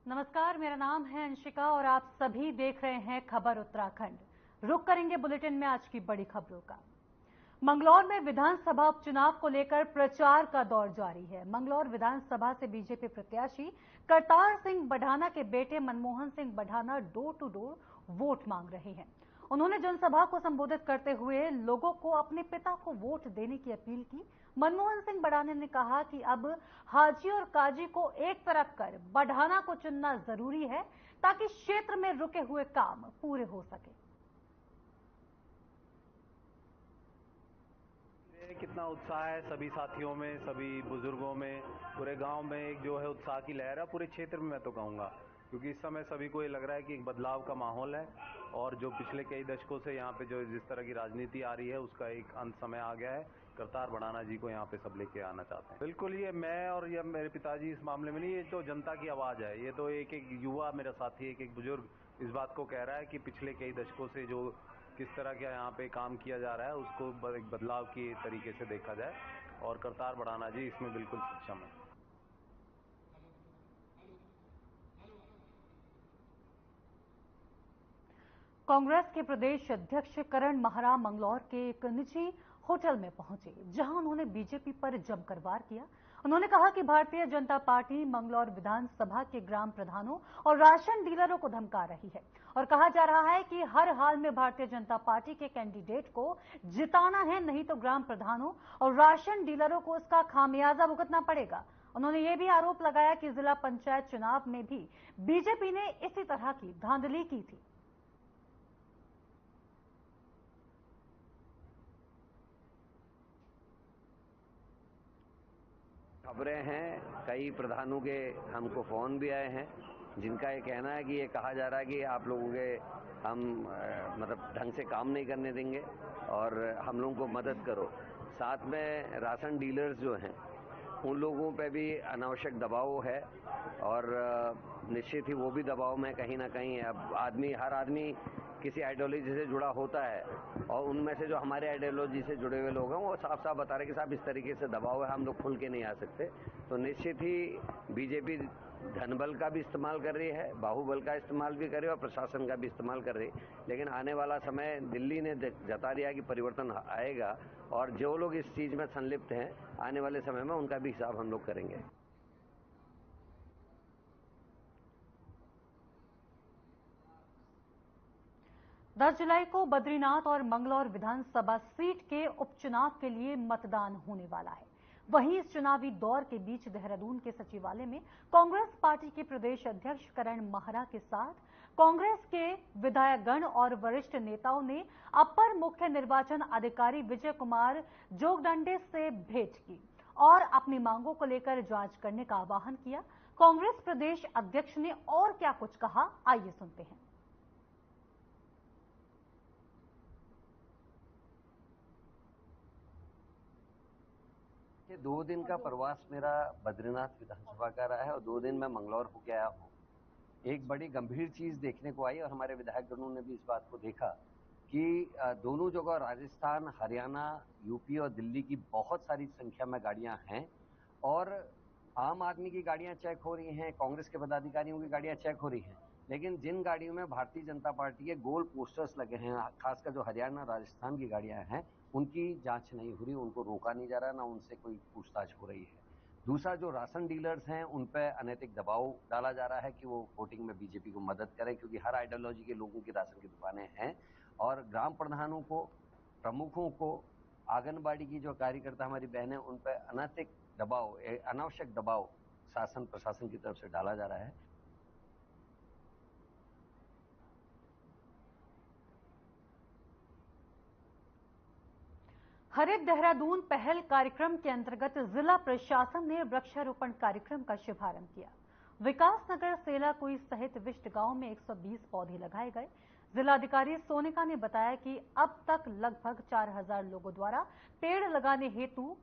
नमस्कार, मेरा नाम है अंशिका और आप सभी देख रहे हैं खबर उत्तराखंड। रुक करेंगे बुलेटिन में आज की बड़ी खबरों का। मंगलौर में विधानसभा उपचुनाव को लेकर प्रचार का दौर जारी है। मंगलौर विधानसभा से बीजेपी प्रत्याशी करतार सिंह बढ़ाना के बेटे मनमोहन सिंह बढ़ाना डोर टू डोर वोट मांग रहे हैं। उन्होंने जनसभा को संबोधित करते हुए लोगों को अपने पिता को वोट देने की अपील की। मनमोहन सिंह बढ़ाना ने कहा कि अब हाजी और काजी को एक तरफ कर बढ़ाना को चुनना जरूरी है ताकि क्षेत्र में रुके हुए काम पूरे हो सके। कितना उत्साह है सभी साथियों में, सभी बुजुर्गों में, पूरे गांव में एक जो है उत्साह की लहर है, पूरे क्षेत्र में मैं तो कहूंगा, क्योंकि इस समय सभी को ये लग रहा है कि एक बदलाव का माहौल है और जो पिछले कई दशकों से यहाँ पे जो जिस तरह की राजनीति आ रही है उसका एक अंत समय आ गया है। करतार बढ़ाना जी को यहाँ पे सब लेके आना चाहते हैं। बिल्कुल, ये मैं और ये मेरे पिताजी इस मामले में नहीं, ये तो जनता की आवाज है। ये तो एक युवा मेरा साथी, एक बुजुर्ग इस बात को कह रहा है कि पिछले कई दशकों से जो किस तरह का यहाँ पे काम किया जा रहा है उसको एक बदलाव के तरीके से देखा जाए और करतार बढ़ाना जी इसमें बिल्कुल सक्षम है। कांग्रेस के प्रदेश अध्यक्ष करण महरा मंगलौर के एक निजी होटल में पहुंचे, जहां उन्होंने बीजेपी पर जमकर वार किया। उन्होंने कहा कि भारतीय जनता पार्टी मंगलौर विधानसभा के ग्राम प्रधानों और राशन डीलरों को धमका रही है और कहा जा रहा है कि हर हाल में भारतीय जनता पार्टी के कैंडिडेट को जिताना है, नहीं तो ग्राम प्रधानों और राशन डीलरों को इसका खामियाजा भुगतना पड़ेगा। उन्होंने ये भी आरोप लगाया कि जिला पंचायत चुनाव में भी बीजेपी ने इसी तरह की धांधली की थी। खबरें हैं, कई प्रधानों के हमको फोन भी आए हैं जिनका ये कहना है कि ये कहा जा रहा है कि आप लोगों के हम मतलब ढंग से काम नहीं करने देंगे और हम लोगों को मदद करो। साथ में राशन डीलर्स जो हैं उन लोगों पे भी अनावश्यक दबाव है और निश्चित ही वो भी दबाव में कहीं ना कहीं। अब हर आदमी किसी आइडियोलॉजी से जुड़ा होता है और उनमें से जो हमारे आइडियोलॉजी से जुड़े हुए लोग हैं वो साफ साफ बता रहे कि साहब इस तरीके से दबाव है, हम लोग खुल के नहीं आ सकते। तो निश्चित ही बीजेपी धनबल का भी इस्तेमाल कर रही है, बाहुबल का इस्तेमाल भी कर रही है और प्रशासन का भी इस्तेमाल कर रही है। लेकिन आने वाला समय दिल्ली ने जता दिया कि परिवर्तन आएगा और जो लोग इस चीज में संलिप्त हैं आने वाले समय में उनका भी हिसाब हम लोग करेंगे। 10 जुलाई को बद्रीनाथ और मंगलौर विधानसभा सीट के उपचुनाव के लिए मतदान होने वाला है। वहीं इस चुनावी दौर के बीच देहरादून के सचिवालय में कांग्रेस पार्टी के प्रदेश अध्यक्ष करण महरा के साथ कांग्रेस के विधायकगण और वरिष्ठ नेताओं ने अपर मुख्य निर्वाचन अधिकारी विजय कुमार जोगदंडे से भेंट की और अपनी मांगों को लेकर जांच करने का आह्वान किया। कांग्रेस प्रदेश अध्यक्ष ने और क्या कुछ कहा, आइए सुनते हैं। 2 दिन का प्रवास मेरा बद्रीनाथ विधानसभा का रहा है और 2 दिन मैं मंगलौर होके आया हूँ। एक बड़ी गंभीर चीज देखने को आई और हमारे विधायकगणों ने भी इस बात को देखा कि दोनों जगह राजस्थान, हरियाणा, यूपी और दिल्ली की बहुत सारी संख्या में गाड़ियां हैं और आम आदमी की गाड़ियां चेक हो रही हैं, कांग्रेस के पदाधिकारियों की गाड़ियां चेक हो रही हैं, लेकिन जिन गाड़ियों में भारतीय जनता पार्टी के गोल पोस्टर्स लगे हैं, खासकर जो हरियाणा राजस्थान की गाड़ियां हैं, उनकी जांच नहीं हो रही, उनको रोका नहीं जा रहा, ना उनसे कोई पूछताछ हो रही है। दूसरा, जो राशन डीलर्स हैं उन पर अनैतिक दबाव डाला जा रहा है कि वो वोटिंग में बीजेपी को मदद करें, क्योंकि हर आइडियोलॉजी के लोगों की राशन की दुकानें हैं और ग्राम प्रधानों को, प्रमुखों को, आंगनबाड़ी की जो कार्यकर्ता हमारी बहनें, उन पर अनैतिक दबाव, अनावश्यक दबाव शासन प्रशासन की तरफ से डाला जा रहा है। हरित देहरादून पहल कार्यक्रम के अंतर्गत जिला प्रशासन ने वृक्षारोपण कार्यक्रम का शुभारंभ किया। विकासनगर, सेलाकुई सहित विष्ट गांव में 120 पौधे लगाए गए। जिलाधिकारी सोनिका ने बताया कि अब तक लगभग 4000 लोगों द्वारा पेड़ लगाने हेतु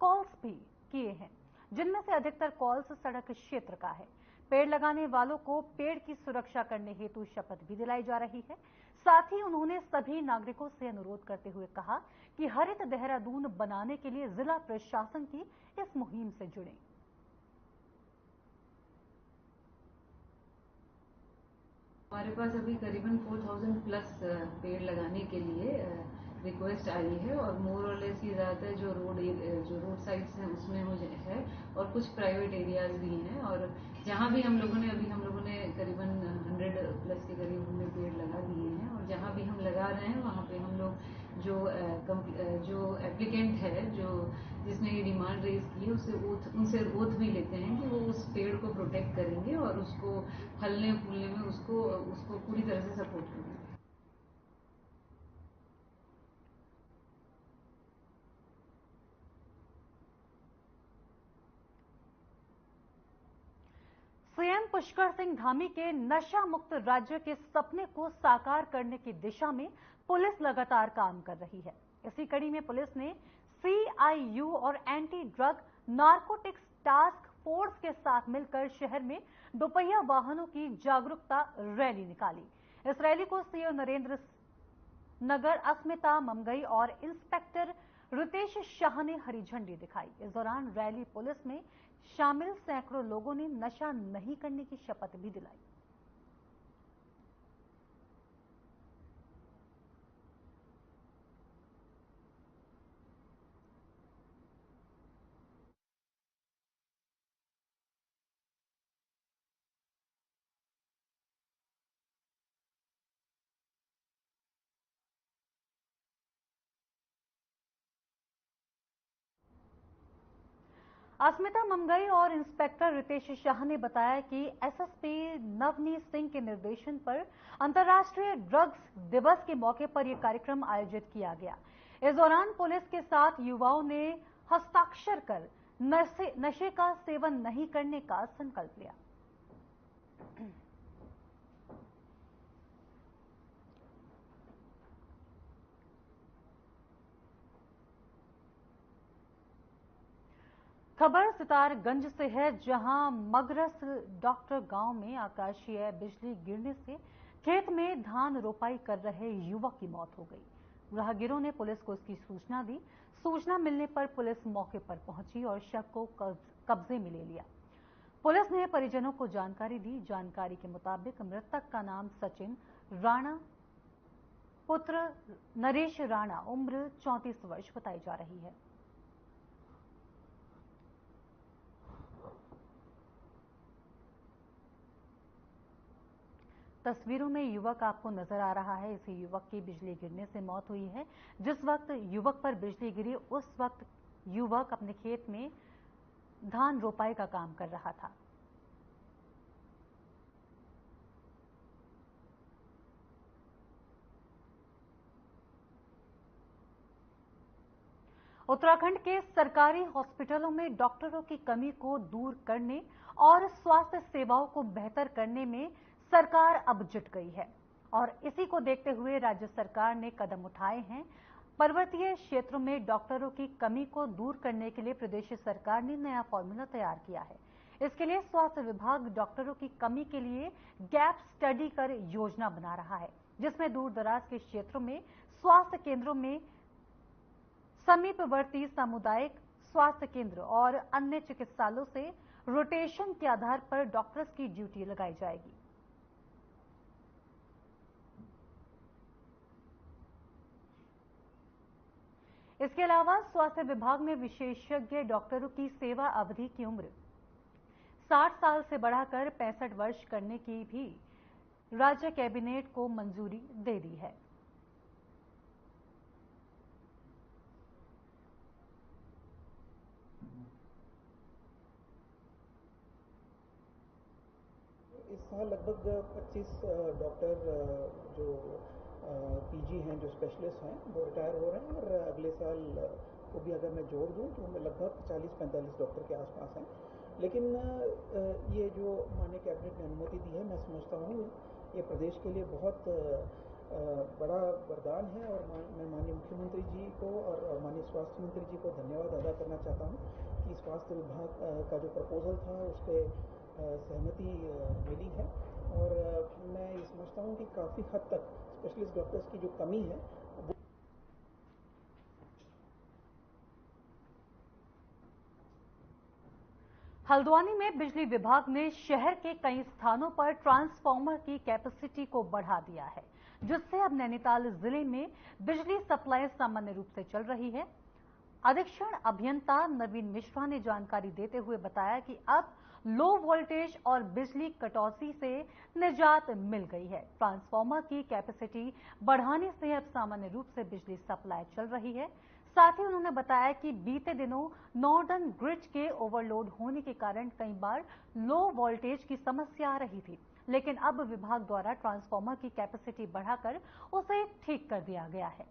कॉल्स भी किए हैं, जिनमें से अधिकतर कॉल्स सड़क क्षेत्र का है। पेड़ लगाने वालों को पेड़ की सुरक्षा करने हेतु शपथ भी दिलाई जा रही है। साथ ही उन्होंने सभी नागरिकों से अनुरोध करते हुए कहा कि हरित देहरादून बनाने के लिए जिला प्रशासन की इस मुहिम से जुड़ें। हमारे पास अभी करीबन 4000 प्लस पेड़ लगाने के लिए रिक्वेस्ट आई है और मोर और लेस ये ज़्यादातर जो रोड साइड्स हैं उसमें मुझे है और कुछ प्राइवेट एरियाज भी हैं और जहाँ भी हम लोगों ने करीबन 100 प्लस के करीब हमने पेड़ लगा दिए हैं और जहाँ भी हम लगा रहे हैं वहाँ पे हम लोग जो एप्लीकेंट है जिसने ये डिमांड रेज की है उनसे ओथ भी लेते हैं कि वो उस पेड़ को प्रोटेक्ट करेंगे और उसको फलने फूलने में उसको पूरी तरह से सपोर्ट करेंगे। सीएम पुष्कर सिंह धामी के नशा मुक्त राज्य के सपने को साकार करने की दिशा में पुलिस लगातार काम कर रही है। इसी कड़ी में पुलिस ने CIU और anti drug narcotics task force के साथ मिलकर शहर में दोपहिया वाहनों की जागरूकता रैली निकाली। इस रैली को सीओ नरेंद्र नगर अस्मिता ममगई और इंस्पेक्टर रितेश शाह ने हरी झंडी दिखाई। इस दौरान रैली पुलिस में शामिल सैकड़ों लोगों ने नशा नहीं करने की शपथ भी दिलाई। अस्मिता ममगई और इंस्पेक्टर रितेश शाह ने बताया कि एसएसपी नवनीत सिंह के निर्देशन पर अंतर्राष्ट्रीय ड्रग्स दिवस के मौके पर यह कार्यक्रम आयोजित किया गया। इस दौरान पुलिस के साथ युवाओं ने हस्ताक्षर कर नशे का सेवन नहीं करने का संकल्प लिया। खबर सितारगंज से है, जहां मगरस डॉक्टर गांव में आकाशीय बिजली गिरने से खेत में धान रोपाई कर रहे युवक की मौत हो गई। राहगीरों ने पुलिस को इसकी सूचना दी। सूचना मिलने पर पुलिस मौके पर पहुंची और शव को कब्जे में ले लिया। पुलिस ने परिजनों को जानकारी दी। जानकारी के मुताबिक मृतक का नाम सचिन राणा पुत्र नरेश राणा उम्र 34 वर्ष बताई जा रही है। तस्वीरों में युवक आपको नजर आ रहा है। इसी युवक की बिजली गिरने से मौत हुई है। जिस वक्त युवक पर बिजली गिरी उस वक्त युवक अपने खेत में धान रोपाई का काम कर रहा था। उत्तराखंड के सरकारी हॉस्पिटलों में डॉक्टरों की कमी को दूर करने और स्वास्थ्य सेवाओं को बेहतर करने में सरकार अब जुट गई है और इसी को देखते हुए राज्य सरकार ने कदम उठाए हैं। पर्वतीय क्षेत्रों में डॉक्टरों की कमी को दूर करने के लिए प्रदेश सरकार ने नया फॉर्मूला तैयार किया है। इसके लिए स्वास्थ्य विभाग डॉक्टरों की कमी के लिए गैप स्टडी कर योजना बना रहा है, जिसमें दूर दराज के क्षेत्रों में स्वास्थ्य केंद्रों में समीपवर्ती सामुदायिक स्वास्थ्य केंद्र और अन्य चिकित्सालयों से रोटेशन के आधार पर डॉक्टर्स की ड्यूटी लगाई जाएगी। इसके अलावा स्वास्थ्य विभाग ने विशेषज्ञ डॉक्टरों की सेवा अवधि की उम्र 60 साल से बढ़ाकर 65 वर्ष करने की भी राज्य कैबिनेट को मंजूरी दे दी है। इस साल लगभग 25 डॉक्टर जो पीजी हैं, जो स्पेशलिस्ट हैं, वो रिटायर हो रहे हैं और अगले साल को भी अगर मैं जोड़ दूं तो लगभग 40-45 डॉक्टर के आसपास हैं। लेकिन ये जो माननीय कैबिनेट ने अनुमति दी है, मैं समझता हूँ ये प्रदेश के लिए बहुत बड़ा वरदान है और मैं माननीय मुख्यमंत्री जी को और माननीय स्वास्थ्य मंत्री जी को धन्यवाद अदा करना चाहता हूँ कि स्वास्थ्य विभाग का जो प्रपोजल था उस पर सहमति मिली है और मैं ये समझता हूँ कि काफ़ी हद तक स्पेशलिस्ट डॉक्टर्स की जो कमी है वो हल्द्वानी में बिजली विभाग ने शहर के कई स्थानों पर ट्रांसफार्मर की कैपेसिटी को बढ़ा दिया है, जिससे अब नैनीताल जिले में बिजली सप्लाई सामान्य रूप से चल रही है। अधीक्षण अभियंता नवीन मिश्रा ने जानकारी देते हुए बताया कि अब लो वोल्टेज और बिजली कटौती से निजात मिल गई है। ट्रांसफार्मर की कैपेसिटी बढ़ाने से अब सामान्य रूप से बिजली सप्लाई चल रही है। साथ ही उन्होंने बताया कि बीते दिनों नॉर्दर्न ग्रिड के ओवरलोड होने के कारण कई बार लो वोल्टेज की समस्या आ रही थी, लेकिन अब विभाग द्वारा ट्रांसफार्मर की कैपेसिटी बढ़ाकर उसे ठीक कर दिया गया है।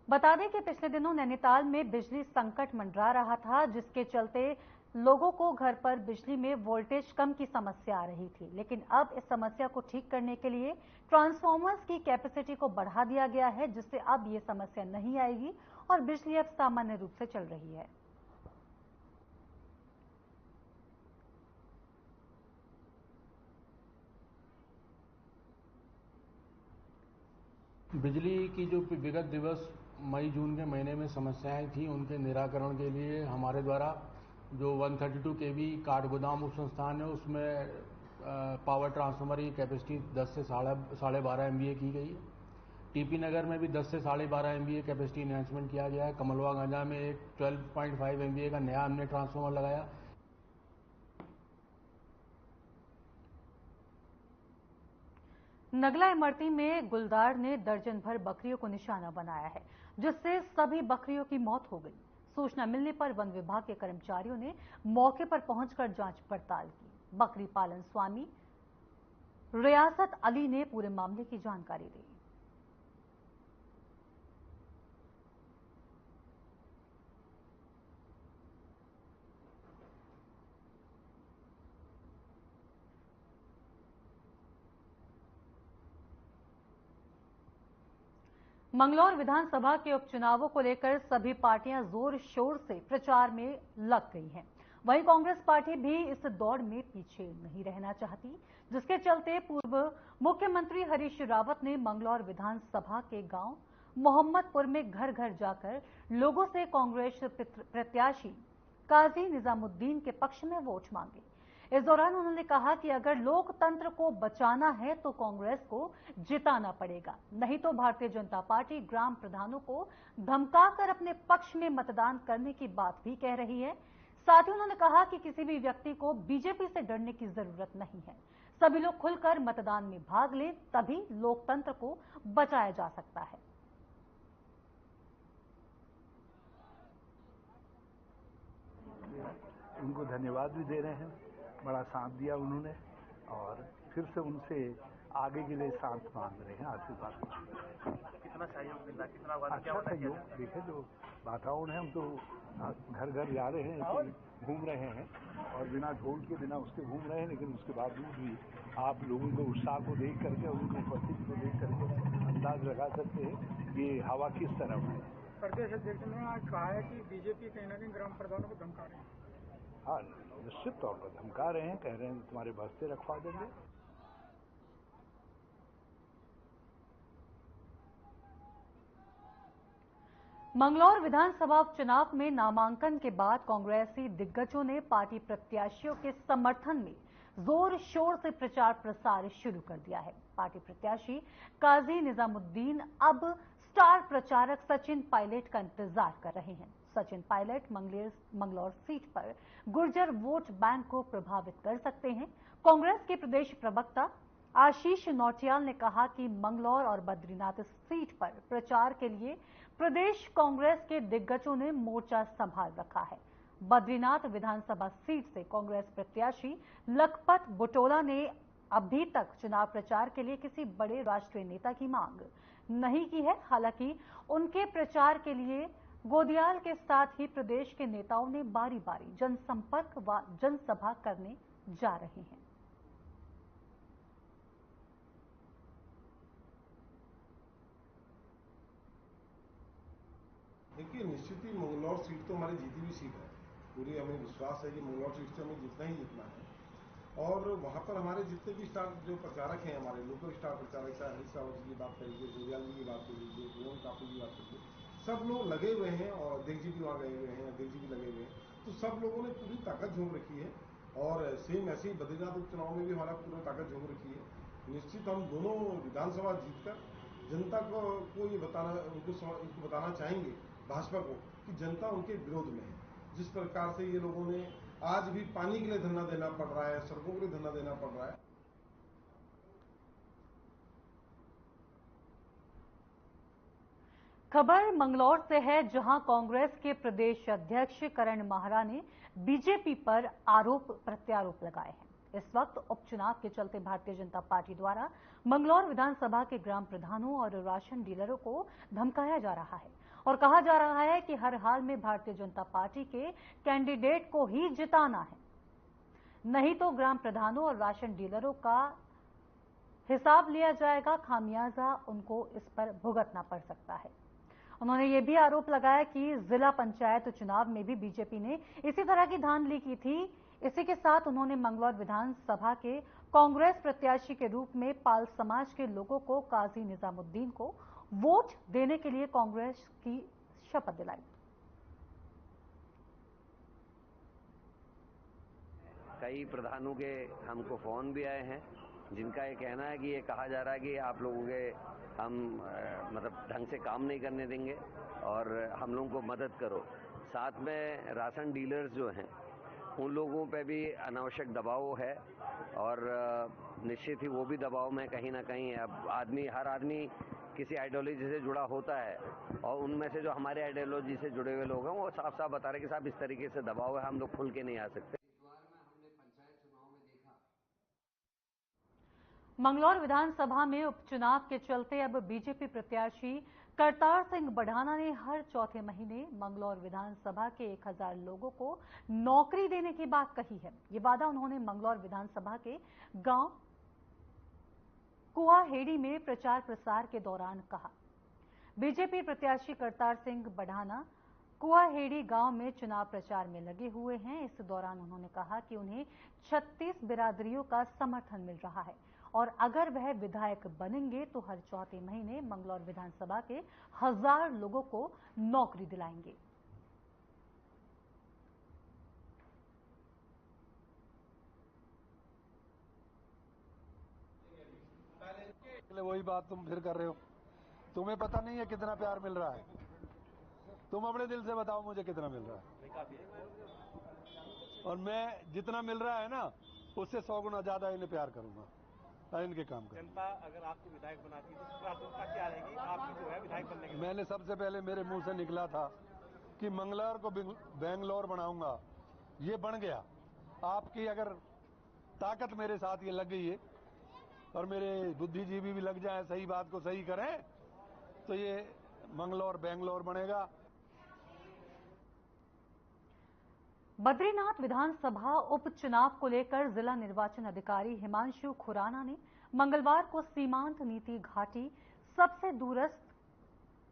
बता दें कि पिछले दिनों नैनीताल में बिजली संकट मंडरा रहा था, जिसके चलते लोगों को घर पर बिजली में वोल्टेज कम की समस्या आ रही थी, लेकिन अब इस समस्या को ठीक करने के लिए ट्रांसफार्मर्स की कैपेसिटी को बढ़ा दिया गया है, जिससे अब ये समस्या नहीं आएगी और बिजली अब सामान्य रूप से चल रही है। बिजली की जो विगत दिवस मई जून के महीने में समस्याएं थी, उनके निराकरण के लिए हमारे द्वारा जो 132 केवी काठगोदाम उप संस्थान है, उसमें पावर ट्रांसफार्मर की कैपेसिटी 10 से 12.5 MVA की गई है। टीपी नगर में भी 10 से 12.5 MVA कैपेसिटी इन्हांसमेंट किया गया है। कमलवा गांजा में एक 12.5 MVA का नया हमने ट्रांसफार्मर लगाया। नगला इमरती में गुलदार ने दर्जन भर बकरियों को निशाना बनाया है, जिससे सभी बकरियों की मौत हो गई। सूचना मिलने पर वन विभाग के कर्मचारियों ने मौके पर पहुंचकर जांच पड़ताल की। बकरी पालन स्वामी रियासत अली ने पूरे मामले की जानकारी दी। मंगलौर विधानसभा के उपचुनावों को लेकर सभी पार्टियां जोर शोर से प्रचार में लग गई हैं। वहीं कांग्रेस पार्टी भी इस दौड़ में पीछे नहीं रहना चाहती, जिसके चलते पूर्व मुख्यमंत्री हरीश रावत ने मंगलौर विधानसभा के गांव मोहम्मदपुर में घर घर जाकर लोगों से कांग्रेस प्रत्याशी काजी निजामुद्दीन के पक्ष में वोट मांगे। इस दौरान उन्होंने कहा कि अगर लोकतंत्र को बचाना है तो कांग्रेस को जिताना पड़ेगा, नहीं तो भारतीय जनता पार्टी ग्राम प्रधानों को धमकाकर अपने पक्ष में मतदान करने की बात भी कह रही है। साथ ही उन्होंने कहा कि किसी भी व्यक्ति को बीजेपी से डरने की जरूरत नहीं है। सभी लोग खुलकर मतदान में भाग लें, तभी लोकतंत्र को बचाया जा सकता है। उनको धन्यवाद भी दे रहे हैं, बड़ा साथ दिया उन्होंने और फिर से उनसे आगे के लिए साथ मांग रहे हैं, आशीर्वाद। कितना सहयोग मिल रहा है, कितना अच्छा सहयोग। देखे जो वातावरण है, हम तो घर घर जा रहे हैं, घूम रहे हैं और बिना ढोल के बिना उसके घूम रहे हैं, लेकिन उसके बावजूद भी आप लोगों के उत्साह को देख करके, उनकी उपस्थिति को देख करके अंदाज लगा सकते हैं कि हवा किस तरफ है। प्रदेश अध्यक्ष ने आज कहा है कि बीजेपी कहीं ना कहीं ग्राम प्रधानों को धमका रहे हैं। हाँ, निश्चित तौर पर धमका रहे हैं, कह रहे हैं तुम्हारे बस्ते रखवा देंगे। मंगलौर विधानसभा उपचुनाव में नामांकन के बाद कांग्रेसी दिग्गजों ने पार्टी प्रत्याशियों के समर्थन में जोर शोर से प्रचार प्रसार शुरू कर दिया है। पार्टी प्रत्याशी काजी निजामुद्दीन अब स्टार प्रचारक सचिन पायलट का इंतजार कर रहे हैं। सचिन पायलट मंगलौर सीट पर गुर्जर वोट बैंक को प्रभावित कर सकते हैं। कांग्रेस के प्रदेश प्रवक्ता आशीष नौटियाल ने कहा कि मंगलौर और बद्रीनाथ सीट पर प्रचार के लिए प्रदेश कांग्रेस के दिग्गजों ने मोर्चा संभाल रखा है। बद्रीनाथ विधानसभा सीट से कांग्रेस प्रत्याशी लखपत बुटोला ने अभी तक चुनाव प्रचार के लिए किसी बड़े राष्ट्रीय नेता की मांग नहीं की है। हालांकि उनके प्रचार के लिए गोदियाल के साथ ही प्रदेश के नेताओं ने बारी बारी जनसंपर्क व जनसभा करने जा रहे हैं। देखिए, निश्चित ही मंगलौर सीट तो हमारी जीती हुई सीट है। पूरी हमें विश्वास है कि मंगलौर सीट से हमें जितना ही जितना है और वहां पर हमारे जितने भी स्टार जो प्रचारक हैं, हमारे लोकल स्टार प्रचारक, हरीश रावत की बात करिए, गोदियाल जी की बात करिए, पूनम कापू की बात करिए, सब लोग लगे हुए हैं और अध्यक्ष जी भी वहाँ गए हुए हैं, अध्यक्ष जी भी लगे हुए हैं, तो सब लोगों ने पूरी ताकत झोंक रखी है और सेम ऐसे ही बद्रीनाथ उपचुनाव में भी हमारा पूरा ताकत झोंक रखी है। निश्चित हम दोनों विधानसभा जीतकर जनता को ये उनको बताना चाहेंगे, भाजपा को, कि जनता उनके विरोध में है। जिस प्रकार से ये लोगों ने आज भी पानी के लिए धरना देना पड़ रहा है, सड़कों के लिए धरना देना पड़ रहा है। खबर मंगलौर से है, जहां कांग्रेस के प्रदेश अध्यक्ष करण माहरा ने बीजेपी पर आरोप प्रत्यारोप लगाए हैं। इस वक्त उपचुनाव के चलते भारतीय जनता पार्टी द्वारा मंगलौर विधानसभा के ग्राम प्रधानों और राशन डीलरों को धमकाया जा रहा है और कहा जा रहा है कि हर हाल में भारतीय जनता पार्टी के कैंडिडेट को ही जिताना है, नहीं तो ग्राम प्रधानों और राशन डीलरों का हिसाब लिया जाएगा, खामियाजा उनको इस पर भुगतना पड़ सकता है। उन्होंने ये भी आरोप लगाया कि जिला पंचायत चुनाव में भी बीजेपी ने इसी तरह की धांधली की थी। इसी के साथ उन्होंने मंगलौर विधानसभा के कांग्रेस प्रत्याशी के रूप में पाल समाज के लोगों को काजी निजामुद्दीन को वोट देने के लिए कांग्रेस की शपथ दिलाई। कई प्रधानों के हमको फोन भी आए हैं, जिनका ये कहना है कि ये कहा जा रहा है कि आप लोगों के हम मतलब ढंग से काम नहीं करने देंगे और हम लोगों को मदद करो। साथ में राशन डीलर्स जो हैं उन लोगों पे भी अनावश्यक दबाव है और निश्चित ही वो भी दबाव में कहीं ना कहीं। अब हर आदमी किसी आइडियोलॉजी से जुड़ा होता है और उनमें से जो हमारे आइडियोलॉजी से जुड़े हुए लोग हैं वो साफ साफ बता रहे कि साहब इस तरीके से दबाव है, हम लोग खुल के नहीं आ सकते। मंगलौर विधानसभा में उपचुनाव के चलते अब बीजेपी प्रत्याशी करतार सिंह बढ़ाना ने हर चौथे महीने मंगलौर विधानसभा के 1000 लोगों को नौकरी देने की बात कही है। ये वादा उन्होंने मंगलौर विधानसभा के गांव कुआहेड़ी में प्रचार प्रसार के दौरान कहा। बीजेपी प्रत्याशी करतार सिंह बढ़ाना कुआहेड़ी गांव में चुनाव प्रचार में लगे हुए हैं। इस दौरान उन्होंने कहा कि उन्हें 36 बिरादरियों का समर्थन मिल रहा है और अगर वह विधायक बनेंगे तो हर चौथे महीने मंगलौर विधानसभा के 1000 लोगों को नौकरी दिलाएंगे। वही बात तुम फिर कर रहे हो। तुम्हें पता नहीं है कितना प्यार मिल रहा है। तुम अपने दिल से बताओ मुझे कितना मिल रहा है। और मैं जितना मिल रहा है ना उससे 100 गुना ज्यादा इन्हें प्यार करूंगा, इनके काम का। जनता अगर आपको विधायक बनाती है तो प्राथमिकता क्या रहेगी आपकी जो है विधायक बनने के? मैंने सबसे पहले मेरे मुंह से निकला था कि मंगलौर को बेंगलोर बनाऊंगा, ये बन गया। आपकी अगर ताकत मेरे साथ ये लग गई है और मेरे बुद्धिजीवी भी लग जाए, सही बात को सही करें, तो ये मंगलौर बेंगलोर बनेगा। बद्रीनाथ विधानसभा उपचुनाव को लेकर जिला निर्वाचन अधिकारी हिमांशु खुराना ने मंगलवार को सीमांत नीति घाटी सबसे दूरस्थ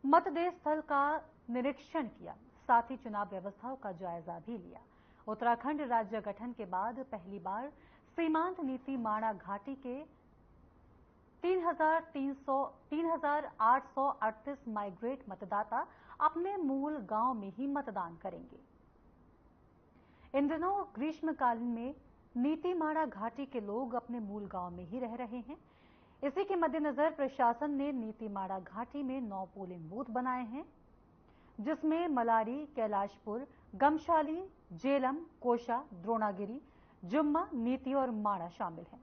मतदेय स्थल का निरीक्षण किया, साथ ही चुनाव व्यवस्थाओं का जायजा भी लिया। उत्तराखंड राज्य गठन के बाद पहली बार सीमांत नीति माणा घाटी के 3,838 माइग्रेट मतदाता अपने मूल गांव में ही मतदान करेंगे। इन दिनों ग्रीष्मकालीन में नीतीमाणा घाटी के लोग अपने मूल गांव में ही रह रहे हैं। इसी के मद्देनजर प्रशासन ने नीतीमाणा घाटी में 9 पोलिंग बूथ बनाए हैं, जिसमें मलारी, कैलाशपुर, गमशाली, जेलम, कोशा, द्रोणागिरी, जुम्मा, नीति और माणा शामिल हैं।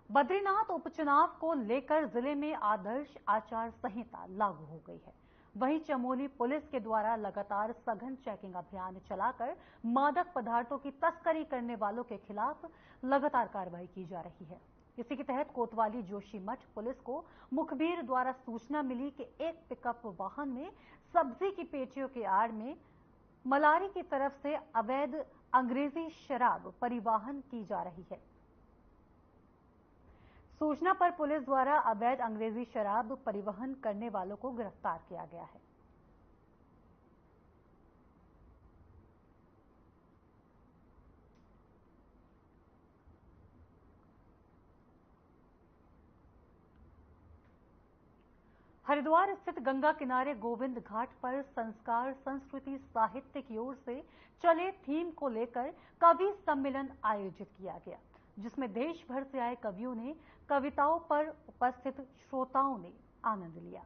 बद्रीनाथ उपचुनाव को लेकर जिले में आदर्श आचार संहिता लागू हो गई है। वहीं चमोली पुलिस के द्वारा लगातार सघन चेकिंग अभियान चलाकर मादक पदार्थों की तस्करी करने वालों के खिलाफ लगातार कार्रवाई की जा रही है। इसी के तहत कोतवाली जोशीमठ पुलिस को मुखबिर द्वारा सूचना मिली कि एक पिकअप वाहन में सब्जी की पेटियों के आड़ में मलारी की तरफ से अवैध अंग्रेजी शराब परिवहन की जा रही है। सूचना पर पुलिस द्वारा अवैध अंग्रेजी शराब परिवहन करने वालों को गिरफ्तार किया गया है। हरिद्वार स्थित गंगा किनारे गोविंद घाट पर संस्कार संस्कृति साहित्य की ओर से चले थीम को लेकर कवि सम्मेलन आयोजित किया गया, जिसमें देश भर से आए कवियों ने कविताओं पर उपस्थित श्रोताओं ने आनंद लिया।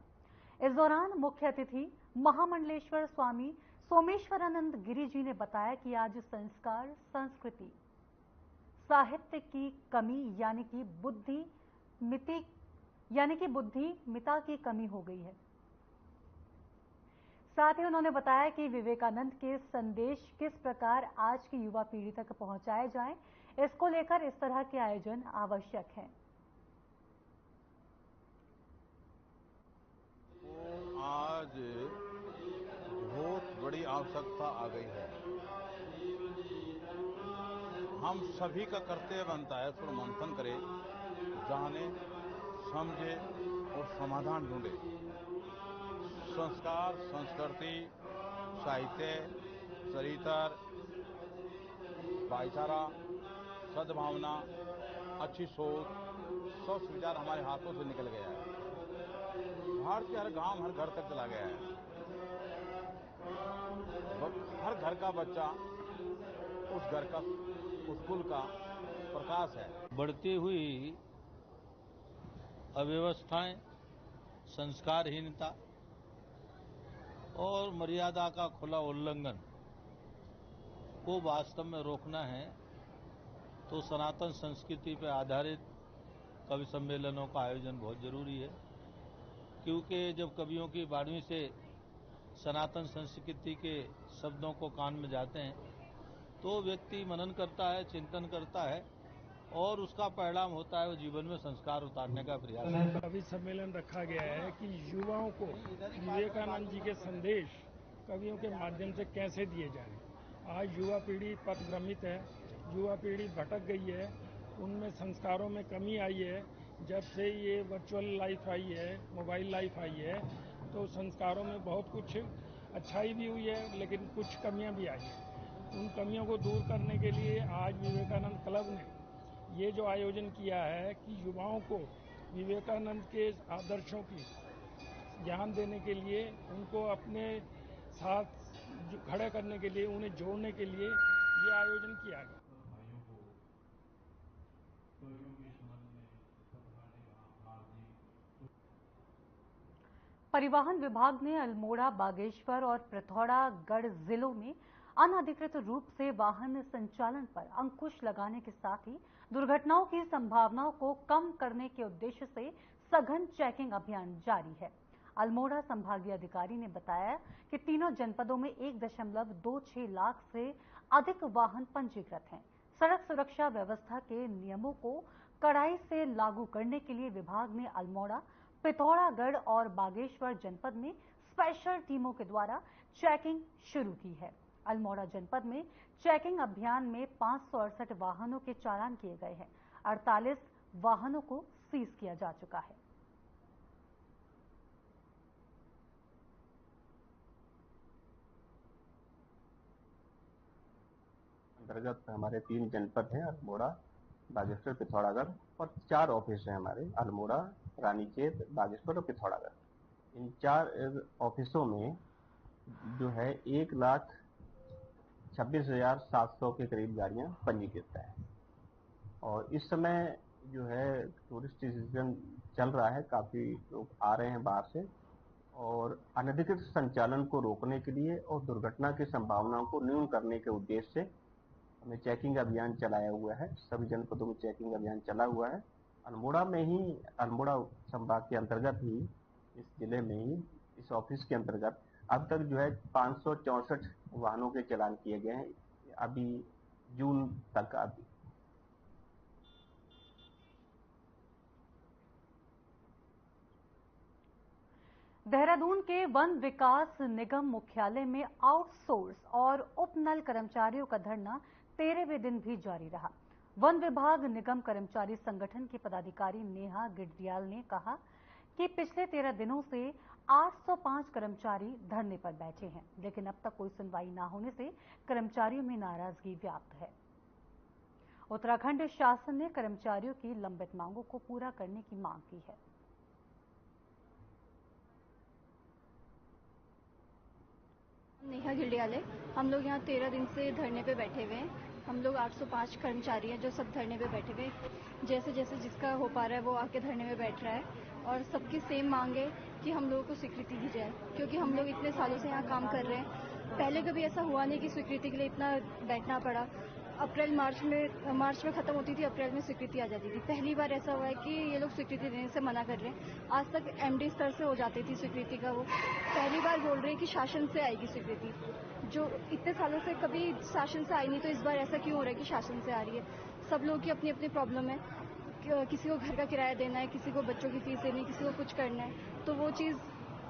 इस दौरान मुख्य अतिथि महामंडलेश्वर स्वामी सोमेश्वरानंद गिरी जी ने बताया कि आज संस्कार संस्कृति साहित्य की कमी यानी कि बुद्धिमत्ता की कमी हो गई है। साथ ही उन्होंने बताया कि विवेकानंद के संदेश किस प्रकार आज की युवा पीढ़ी तक पहुंचाए जाएं, इसको लेकर इस तरह के आयोजन आवश्यक हैं। आज बहुत बड़ी आवश्यकता आ गई है। हम सभी का कर्तव्य बनता है थोड़ा मंथन करें, जाने समझे और समाधान ढूंढे। संस्कार संस्कृति साहित्य चरित्र भाईचारा सद्भावना अच्छी सोच सोच विचार हमारे हाथों से निकल गया है। भारत के हर गांव हर घर तक चला गया है। हर घर का बच्चा उस घर का स्कूल का प्रकाश है। बढ़ती हुई अव्यवस्थाएं, संस्कारहीनता और मर्यादा का खुला उल्लंघन को वास्तव में रोकना है तो सनातन संस्कृति पर आधारित कवि सम्मेलनों का आयोजन बहुत जरूरी है, क्योंकि जब कवियों की वाणी से सनातन संस्कृति के शब्दों को कान में जाते हैं तो व्यक्ति मनन करता है, चिंतन करता है और उसका परिणाम होता है वो जीवन में संस्कार उतारने का प्रयास है। कवि सम्मेलन रखा गया है कि युवाओं को विवेकानंद जी के संदेश कवियों के माध्यम से कैसे दिए जाएं। आज युवा पीढ़ी पथभ्रमित है, युवा पीढ़ी भटक गई है, उनमें संस्कारों में कमी आई है। जब से ये वर्चुअल लाइफ आई है, मोबाइल लाइफ आई है, तो संस्कारों में बहुत कुछ अच्छाई भी हुई है लेकिन कुछ कमियां भी आई हैं। उन कमियों को दूर करने के लिए आज विवेकानंद क्लब ने ये जो आयोजन किया है कि युवाओं को विवेकानंद के आदर्शों की ज्ञान देने के लिए, उनको अपने साथ खड़े करने के लिए, उन्हें जोड़ने के लिए ये आयोजन किया गया। परिवहन विभाग ने अल्मोड़ा, बागेश्वर और पिथौरागढ़ जिलों में अनधिकृत रूप से वाहन संचालन पर अंकुश लगाने के साथ ही दुर्घटनाओं की संभावनाओं को कम करने के उद्देश्य से सघन चेकिंग अभियान जारी है। अल्मोड़ा संभागीय अधिकारी ने बताया कि तीनों जनपदों में 1.26 लाख से अधिक वाहन पंजीकृत हैं। सड़क सुरक्षा व्यवस्था के नियमों को कड़ाई से लागू करने के लिए विभाग ने अल्मोड़ा, पिथौरागढ़ और बागेश्वर जनपद में स्पेशल टीमों के द्वारा चेकिंग शुरू की है। अल्मोड़ा जनपद में चेकिंग अभियान में 568 वाहनों के चालान किए गए हैं। 48 वाहनों को सीज किया जा चुका है। अंतर्गत हमारे 3 जनपद हैं, अल्मोड़ा, बागेश्वर, पिथौरागढ़, और 4 ऑफिस हैं हमारे, अल्मोड़ा, रानीखेत, बागेश्वर और पिथौरागढ़। इन 4 ऑफिसों में जो है 1,26,700 के करीब गाड़ियां पंजीकृत हैं। और इस समय जो है टूरिस्ट सीजन चल रहा है, काफी लोग आ रहे हैं बाहर से, और अनधिकृत संचालन को रोकने के लिए और दुर्घटना की संभावनाओं को न्यून करने के उद्देश्य से हमने चेकिंग अभियान चलाया हुआ है। सभी जनपदों में चेकिंग अभियान चला हुआ है। अल्मोड़ा में ही, अल्मोड़ा संभाग के अंतर्गत ही, इस जिले में ही, इस ऑफिस के अंतर्गत अब तक जो है 564 वाहनों के चालान किए गए हैं अभी जून तक। अभी देहरादून के वन विकास निगम मुख्यालय में आउटसोर्स और उपनल कर्मचारियों का धरना 13वें दिन भी जारी रहा। वन विभाग निगम कर्मचारी संगठन की पदाधिकारी नेहा गिडरियाल ने कहा कि पिछले 13 दिनों से 805 कर्मचारी धरने पर बैठे हैं, लेकिन अब तक कोई सुनवाई न होने से कर्मचारियों में नाराजगी व्याप्त है। उत्तराखंड शासन ने कर्मचारियों की लंबित मांगों को पूरा करने की मांग की है। नेहा गिल्डियाले। हम लोग यहाँ 13 दिन से धरने पे बैठे हुए हैं। हम लोग 805 कर्मचारी हैं जो सब धरने पे बैठे हुए हैं। जैसे जैसे जिसका हो पा रहा है वो आके धरने में बैठ रहा है और सबकी सेम मांग है कि हम लोगों को स्वीकृति दी जाए, क्योंकि हम लोग इतने सालों से यहाँ काम कर रहे हैं। पहले कभी ऐसा हुआ नहीं कि स्वीकृति के लिए इतना बैठना पड़ा। अप्रैल मार्च में खत्म होती थी, अप्रैल में स्वीकृति आ जाती थी। पहली बार ऐसा हुआ है कि ये लोग स्वीकृति देने से मना कर रहे हैं। आज तक एमडी स्तर से हो जाती थी स्वीकृति का, वो पहली बार बोल रहे हैं कि शासन से आएगी स्वीकृति, जो इतने सालों से कभी शासन से आई नहीं। तो इस बार ऐसा क्यों हो रहा है कि शासन से आ रही है? सब लोगों की अपनी अपनी प्रॉब्लम है। किसी को घर का किराया देना है, किसी को बच्चों की फीस देनी है, किसी को कुछ करना है, तो वो चीज़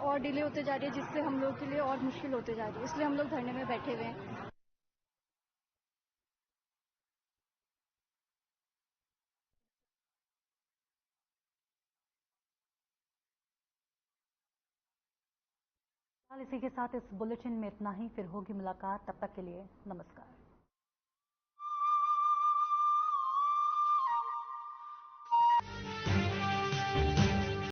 और डिले होते जा रही है, जिससे हम लोग के लिए और मुश्किल होते जा रही है। इसलिए हम लोग धरने में बैठे हुए हैं। इसी के साथ इस बुलेटिन में इतना ही। फिर होगी मुलाकात, तब तक के लिए नमस्कार।